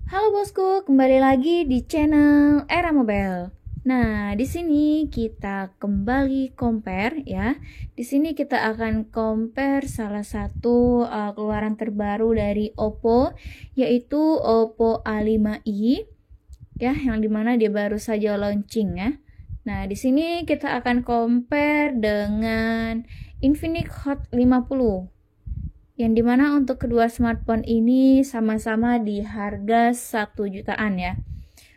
Halo bosku, kembali lagi di channel Era Mobile. Nah, di sini kita kembali compare ya. Di sini kita akan compare salah satu keluaran terbaru dari Oppo, yaitu Oppo A5i ya, yang dimana dia baru saja launching ya. Nah, di sini kita akan compare dengan Infinix Hot 50. Yang dimana untuk kedua smartphone ini sama-sama di harga 1 jutaan ya.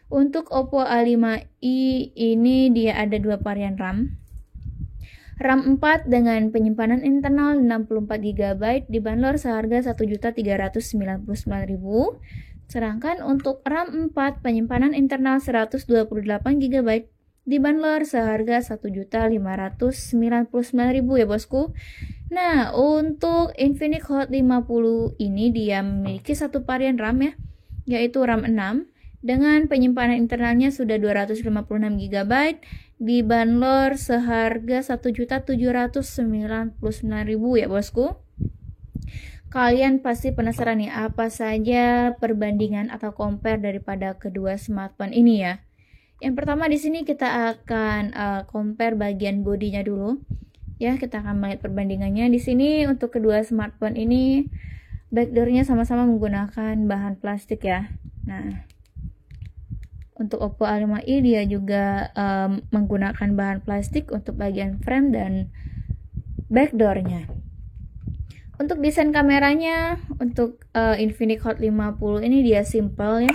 Untuk Oppo A5i ini dia ada dua varian RAM. RAM 4 dengan penyimpanan internal 64 GB dibanderol seharga 1.399.000. Sedangkan untuk RAM 4 penyimpanan internal 128 GB dibanderol seharga 1.599.000 ya bosku. Nah, untuk Infinix Hot 50 ini dia memiliki satu varian RAM ya, yaitu RAM 6 dengan penyimpanan internalnya sudah 256 GB dibanderol seharga 1.799.000 ya bosku. Kalian pasti penasaran nih apa saja perbandingan atau compare daripada kedua smartphone ini ya. Yang pertama di sini kita akan compare bagian bodinya dulu. Ya, kita akan melihat perbandingannya. Di sini untuk kedua smartphone ini backdoornya sama-sama menggunakan bahan plastik ya. Nah, untuk Oppo A5i dia juga menggunakan bahan plastik untuk bagian frame dan backdoornya. Untuk desain kameranya, untuk Infinix Hot 50 ini dia simple ya,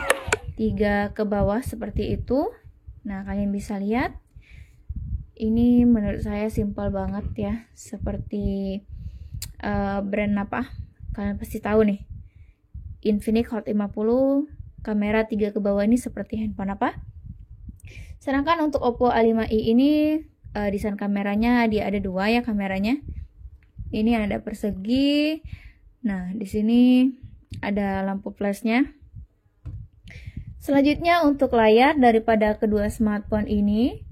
3 ke bawah seperti itu. Nah, kalian bisa lihat. Ini menurut saya simpel banget ya, seperti brand apa? Kalian pasti tahu nih. Infinix Hot 50 kamera 3 ke bawah ini seperti handphone apa? Sedangkan untuk Oppo A5i ini desain kameranya dia ada dua ya kameranya. Ini ada persegi. Nah, di sini ada lampu flashnya. Selanjutnya untuk layar daripada kedua smartphone ini.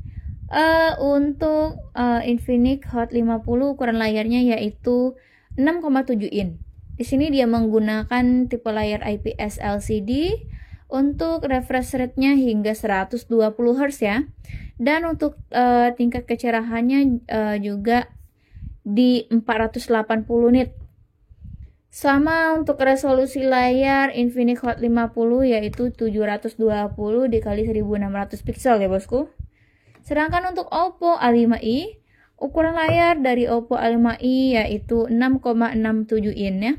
Untuk Infinix Hot 50 ukuran layarnya yaitu 6,7 in. Di sini dia menggunakan tipe layar IPS LCD. Untuk refresh rate-nya hingga 120 Hz ya. Dan untuk tingkat kecerahannya juga di 480 nit. Sama untuk resolusi layar Infinix Hot 50 yaitu 720 dikali 1600 pixel ya bosku. Sedangkan untuk Oppo A5i, ukuran layar dari Oppo A5i yaitu 6,67 in ya.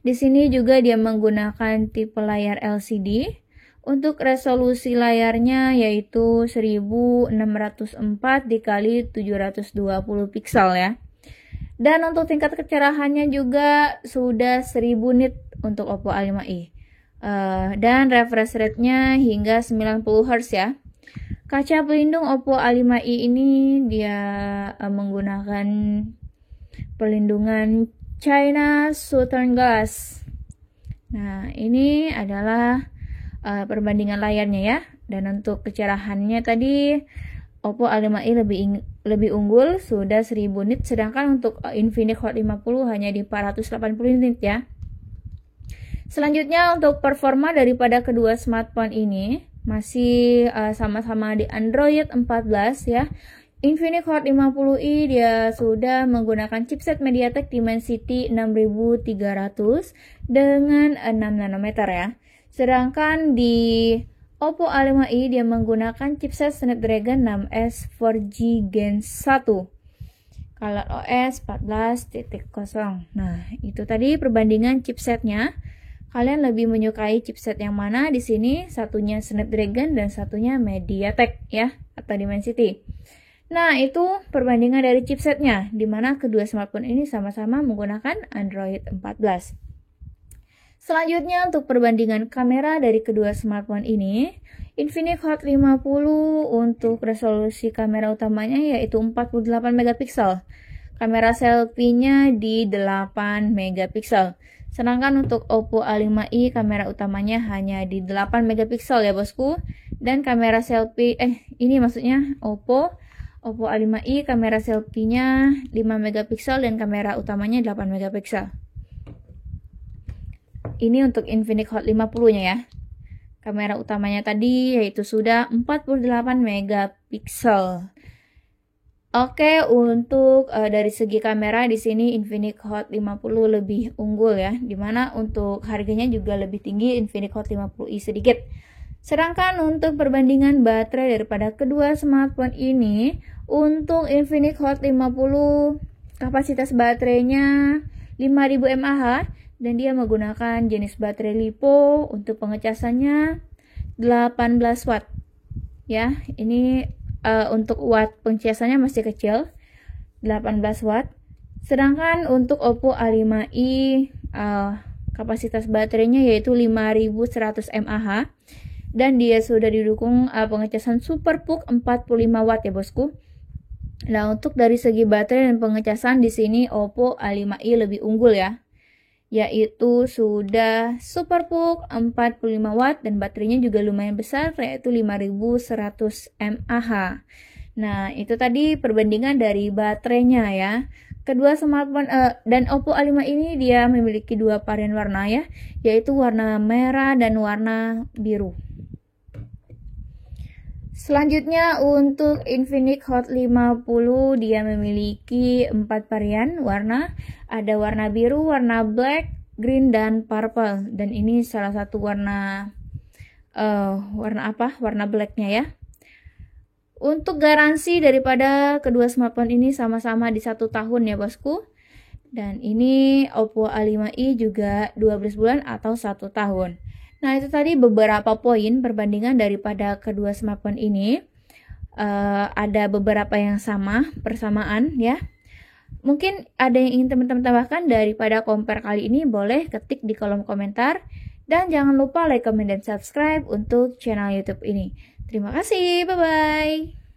Di sini juga dia menggunakan tipe layar LCD. Untuk resolusi layarnya yaitu 1604 dikali 720 pixel ya. Dan untuk tingkat kecerahannya juga sudah 1000 nit untuk Oppo A5i. Dan refresh rate-nya hingga 90 Hz ya. Kaca pelindung Oppo A5i ini dia menggunakan pelindungan China Southern Glass. Nah, ini adalah perbandingan layarnya ya. Dan untuk kecerahannya tadi Oppo A5i lebih unggul sudah 1000 nit, sedangkan untuk Infinix Hot 50 hanya di 480 nit ya. Selanjutnya untuk performa daripada kedua smartphone ini masih sama-sama di Android 14 ya. Infinix Hot 50i dia sudah menggunakan chipset MediaTek Dimensity 6300 dengan 6 nanometer ya. Sedangkan di Oppo A5i dia menggunakan chipset Snapdragon 6S 4G Gen 1. ColorOS 14.0. Nah, itu tadi perbandingan chipsetnya. Kalian lebih menyukai chipset yang mana? Di sini satunya Snapdragon dan satunya MediaTek ya, atau Dimensity. Nah, itu perbandingan dari chipsetnya, di mana kedua smartphone ini sama-sama menggunakan Android 14. Selanjutnya untuk perbandingan kamera dari kedua smartphone ini, Infinix Hot 50 untuk resolusi kamera utamanya yaitu 48 megapiksel. Kamera selfie-nya di 8 megapiksel. Sedangkan untuk Oppo A5i kamera utamanya hanya di 8 megapiksel ya bosku. Dan kamera selfie ini maksudnya Oppo A5i kamera selfie-nya 5 megapiksel dan kamera utamanya 8 megapiksel. ini untuk Infinix Hot 50-nya ya. Kamera utamanya tadi yaitu sudah 48 megapiksel. Oke, untuk dari segi kamera di sini Infinix Hot 50 lebih unggul ya, dimana untuk harganya juga lebih tinggi Infinix Hot 50i sedikit. Sedangkan untuk perbandingan baterai daripada kedua smartphone ini, untuk Infinix Hot 50 kapasitas baterainya 5000 mAh dan dia menggunakan jenis baterai LiPo. Untuk pengecasannya 18 watt. Ya, ini untuk watt pengecasannya masih kecil, 18 watt. Sedangkan untuk Oppo A5i kapasitas baterainya yaitu 5100 mAh dan dia sudah didukung pengecasan Super PUK 45 watt ya bosku. Nah, untuk dari segi baterai dan pengecasan di sini Oppo A5i lebih unggul ya, yaitu sudah Super PUK 45 watt dan baterainya juga lumayan besar yaitu 5100 mAh. Nah, itu tadi perbandingan dari baterainya ya. Kedua smartphone dan Oppo A5 ini dia memiliki dua varian warna ya, yaitu warna merah dan warna biru. Selanjutnya untuk Infinix Hot 50 dia memiliki 4 varian warna. Ada warna biru, warna black, green, dan purple. Dan ini salah satu warna warna blacknya ya. Untuk garansi daripada kedua smartphone ini sama-sama di 1 tahun ya bosku. Dan ini Oppo A5i juga 12 bulan atau 1 tahun. Nah, itu tadi beberapa poin perbandingan daripada kedua smartphone ini. Ada beberapa yang persamaan ya. Mungkin ada yang ingin teman-teman tambahkan daripada compare kali ini, boleh ketik di kolom komentar. Dan jangan lupa like, comment, dan subscribe untuk channel YouTube ini. Terima kasih, bye-bye.